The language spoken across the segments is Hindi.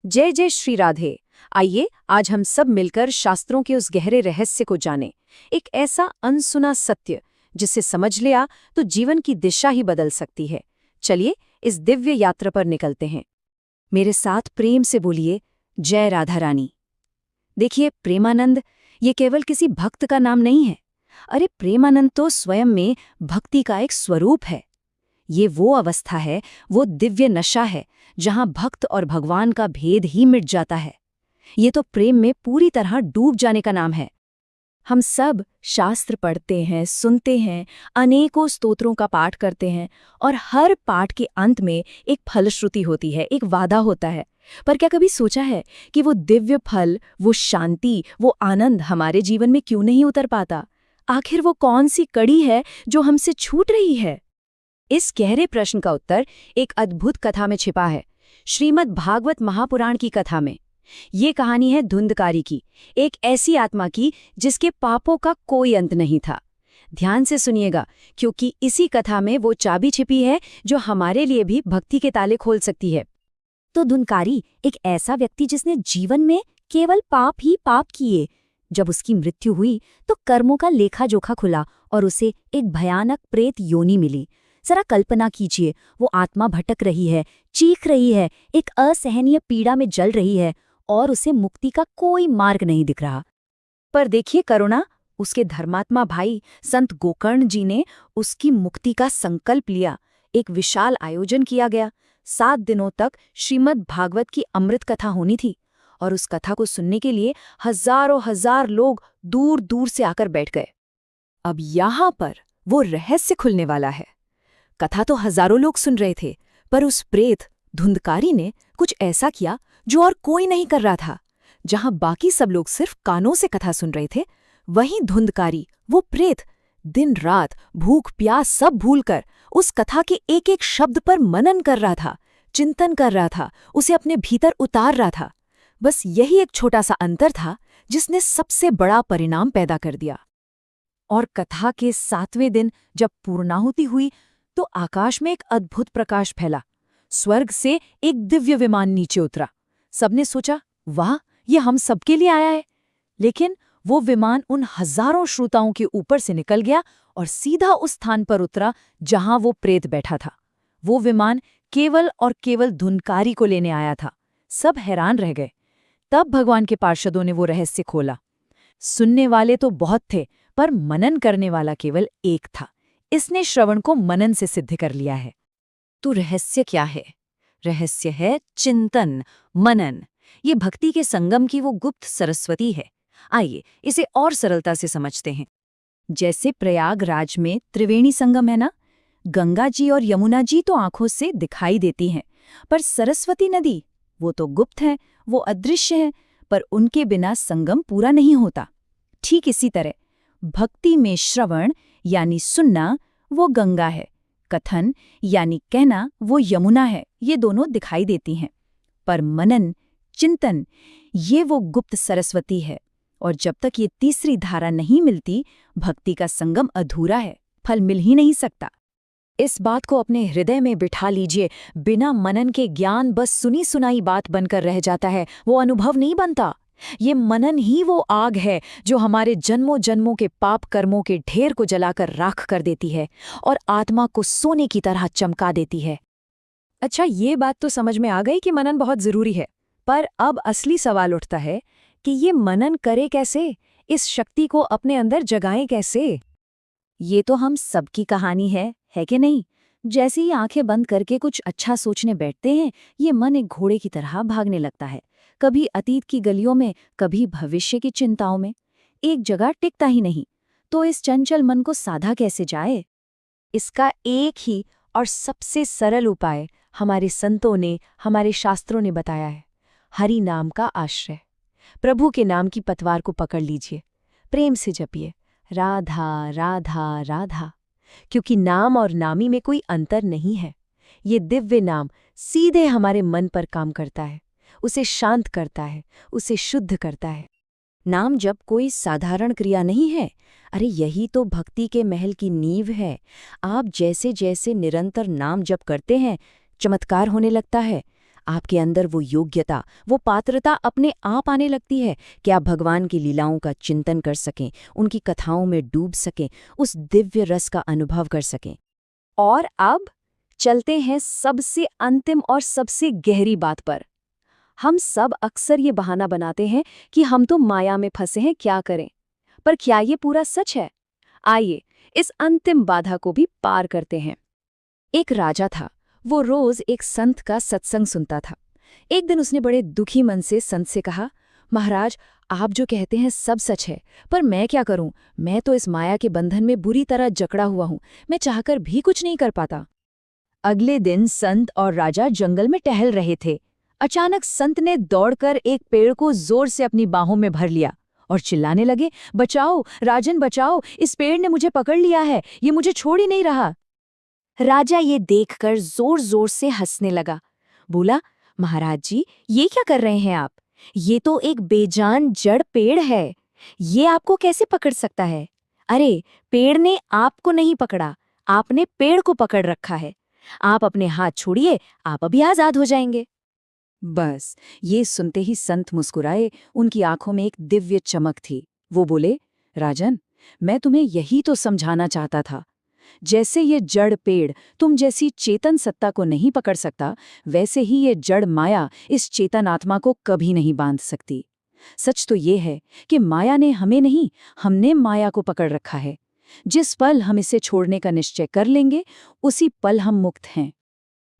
जय जय श्री राधे। आइए आज हम सब मिलकर शास्त्रों के उस गहरे रहस्य को जानें। एक ऐसा अनसुना सत्य जिसे समझ लिया तो जीवन की दिशा ही बदल सकती है। चलिए इस दिव्य यात्रा पर निकलते हैं। मेरे साथ प्रेम से बोलिए, जय राधा रानी। देखिए, प्रेमानंद ये केवल किसी भक्त का नाम नहीं है। अरे, प्रेमानंद तो स्वयं में भक्ति का एक स्वरूप है। ये वो अवस्था है, वो दिव्य नशा है जहां भक्त और भगवान का भेद ही मिट जाता है। ये तो प्रेम में पूरी तरह डूब जाने का नाम है। हम सब शास्त्र पढ़ते हैं, सुनते हैं, अनेकों स्तोत्रों का पाठ करते हैं और हर पाठ के अंत में एक फलश्रुति होती है, एक वादा होता है। पर क्या कभी सोचा है कि वो दिव्य फल, वो शांति, वो आनंद हमारे जीवन में क्यों नहीं उतर पाता? आखिर वो कौन सी कड़ी है जो हमसे छूट रही है? इस गहरे प्रश्न का उत्तर एक अद्भुत कथा में छिपा है, श्रीमद् भागवत महापुराण की कथा में। ये कहानी है धुंधकारी की, एक ऐसी आत्मा की जिसके पापों का कोई अंत नहीं था। ध्यान से सुनिएगा, क्योंकि इसी कथा में वो चाबी छिपी है जो हमारे लिए भी भक्ति के ताले खोल सकती है। तो धुंधकारी एक ऐसा व्यक्ति जिसने जीवन में केवल पाप ही पाप किए। जब उसकी मृत्यु हुई तो कर्मों का लेखा जोखा खुला और उसे एक भयानक प्रेत योनि मिली। जरा कल्पना कीजिए, वो आत्मा भटक रही है, चीख रही है, एक असहनीय पीड़ा में जल रही है और उसे मुक्ति का कोई मार्ग नहीं दिख रहा। पर देखिए करुणा, उसके धर्मात्मा भाई संत गोकर्ण जी ने उसकी मुक्ति का संकल्प लिया। एक विशाल आयोजन किया गया। 7 दिनों तक श्रीमद् भागवत की अमृत कथा होनी थी और उस कथा को सुनने के लिए हजारों हजार लोग दूर दूर से आकर बैठ गए। अब यहाँ पर वो रहस्य खुलने वाला है। कथा तो हजारों लोग सुन रहे थे, पर उस प्रेत धुंधकारी ने कुछ ऐसा किया जो और कोई नहीं कर रहा था। जहां बाकी सब लोग सिर्फ कानों से कथा सुन रहे थे, वहीं धुंधकारी, वो प्रेत, दिन रात भूख प्यास सब भूलकर उस कथा के एक एक शब्द पर मनन कर रहा था, चिंतन कर रहा था, उसे अपने भीतर उतार रहा था। बस यही एक छोटा सा अंतर था जिसने सबसे बड़ा परिणाम पैदा कर दिया। और कथा के 7वें दिन जब पूर्णाहुति हुई तो आकाश में एक अद्भुत प्रकाश फैला। स्वर्ग से एक दिव्य विमान नीचे उतरा। सबने सोचा, वाह, ये हम सबके लिए आया है। लेकिन वो विमान उन हजारों श्रोताओं के ऊपर से निकल गया और सीधा उस स्थान पर उतरा जहां वो प्रेत बैठा था। वो विमान केवल और केवल धुंधकारी को लेने आया था। सब हैरान रह गए। तब भगवान के पार्षदों ने वो रहस्य खोला। सुनने वाले तो बहुत थे, पर मनन करने वाला केवल एक था। इसने श्रवण को मनन से सिद्ध कर लिया है। तो रहस्य क्या है? रहस्य है चिंतन, मनन। ये भक्ति के संगम की वो गुप्त सरस्वती है। आइए इसे और सरलता से समझते हैं। जैसे प्रयागराज में त्रिवेणी संगम है ना, गंगा जी और यमुना जी तो आंखों से दिखाई देती हैं, पर सरस्वती नदी वो तो गुप्त है, वो अदृश्य है, पर उनके बिना संगम पूरा नहीं होता। ठीक इसी तरह भक्ति में श्रवण यानी सुनना वो गंगा है, कथन यानी कहना वो यमुना है। ये दोनों दिखाई देती हैं, पर मनन, चिंतन ये वो गुप्त सरस्वती है। और जब तक ये तीसरी धारा नहीं मिलती, भक्ति का संगम अधूरा है, फल मिल ही नहीं सकता। इस बात को अपने हृदय में बिठा लीजिए। बिना मनन के ज्ञान बस सुनी सुनाई बात बनकर रह जाता है, वो अनुभव नहीं बनता। ये मनन ही वो आग है जो हमारे जन्मों जन्मों के पाप कर्मों के ढेर को जलाकर राख कर देती है और आत्मा को सोने की तरह चमका देती है। अच्छा, ये बात तो समझ में आ गई कि मनन बहुत जरूरी है, पर अब असली सवाल उठता है कि ये मनन करे कैसे, इस शक्ति को अपने अंदर जगाएं कैसे? ये तो हम सबकी कहानी है कि नहीं? जैसे ही आंखें बंद करके कुछ अच्छा सोचने बैठते हैं, ये मन एक घोड़े की तरह भागने लगता है, कभी अतीत की गलियों में, कभी भविष्य की चिंताओं में, एक जगह टिकता ही नहीं। तो इस चंचल मन को साधा कैसे जाए? इसका एक ही और सबसे सरल उपाय हमारे संतों ने, हमारे शास्त्रों ने बताया है। हरि नाम का आश्रय। प्रभु के नाम की पतवार को पकड़ लीजिए, प्रेम से जपिए, राधा राधा राधा, क्योंकि नाम और नामी में कोई अंतर नहीं है। ये दिव्य नाम सीधे हमारे मन पर काम करता है, उसे शांत करता है, उसे शुद्ध करता है। नाम जप कोई साधारण क्रिया नहीं है। अरे, यही तो भक्ति के महल की नींव है। आप जैसे जैसे निरंतर नाम जप करते हैं, चमत्कार होने लगता है। आपके अंदर वो योग्यता, वो पात्रता अपने आप आने लगती है कि आप भगवान की लीलाओं का चिंतन कर सकें, उनकी कथाओं में डूब सकें, उस दिव्य रस का अनुभव कर सकें। और अब चलते हैं सबसे अंतिम और सबसे गहरी बात पर। हम सब अक्सर ये बहाना बनाते हैं कि हम तो माया में फंसे हैं, क्या करें। पर क्या ये पूरा सच है? आइए इस अंतिम बाधा को भी पार करते हैं। एक राजा था। वो रोज एक संत का सत्संग सुनता था। एक दिन उसने बड़े दुखी मन से संत से कहा, महाराज, आप जो कहते हैं सब सच है, पर मैं क्या करूं? मैं तो इस माया के बंधन में बुरी तरह जकड़ा हुआ हूं। मैं चाहकर भी कुछ नहीं कर पाता। अगले दिन संत और राजा जंगल में टहल रहे थे। अचानक संत ने दौड़कर एक पेड़ को जोर से अपनी बाहों में भर लिया और चिल्लाने लगे, बचाओ राजन, बचाओ, इस पेड़ ने मुझे पकड़ लिया है, ये मुझे छोड़ ही नहीं रहा। राजा ये देखकर जोर जोर से हंसने लगा। बोला, महाराज जी, ये क्या कर रहे हैं आप? ये तो एक बेजान जड़ पेड़ है, ये आपको कैसे पकड़ सकता है? अरे, पेड़ ने आपको नहीं पकड़ा, आपने पेड़ को पकड़ रखा है। आप अपने हाथ छोड़िए, आप अभी आजाद हो जाएंगे। बस ये सुनते ही संत मुस्कुराए। उनकी आंखों में एक दिव्य चमक थी। वो बोले, राजन, मैं तुम्हें यही तो समझाना चाहता था। जैसे ये जड़ पेड़ तुम जैसी चेतन सत्ता को नहीं पकड़ सकता, वैसे ही ये जड़ माया इस चेतन आत्मा को कभी नहीं बांध सकती। सच तो ये है कि माया ने हमें नहीं, हमने माया को पकड़ रखा है। जिस पल हम इसे छोड़ने का निश्चय कर लेंगे, उसी पल हम मुक्त हैं।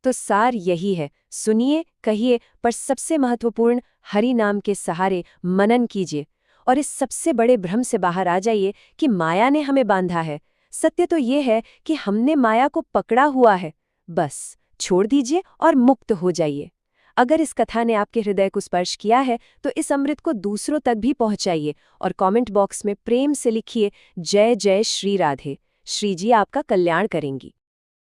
तो सार यही है, सुनिए, कहिए, पर सबसे महत्वपूर्ण, हरि नाम के सहारे मनन कीजिए और इस सबसे बड़े भ्रम से बाहर आ जाइए कि माया ने हमें बांधा है। सत्य तो ये है कि हमने माया को पकड़ा हुआ है। बस छोड़ दीजिए और मुक्त हो जाइए। अगर इस कथा ने आपके हृदय को स्पर्श किया है तो इस अमृत को दूसरों तक भी पहुंचाइए और कमेंट बॉक्स में प्रेम से लिखिए, जय जय श्री राधे। श्री जी आपका कल्याण करेंगी।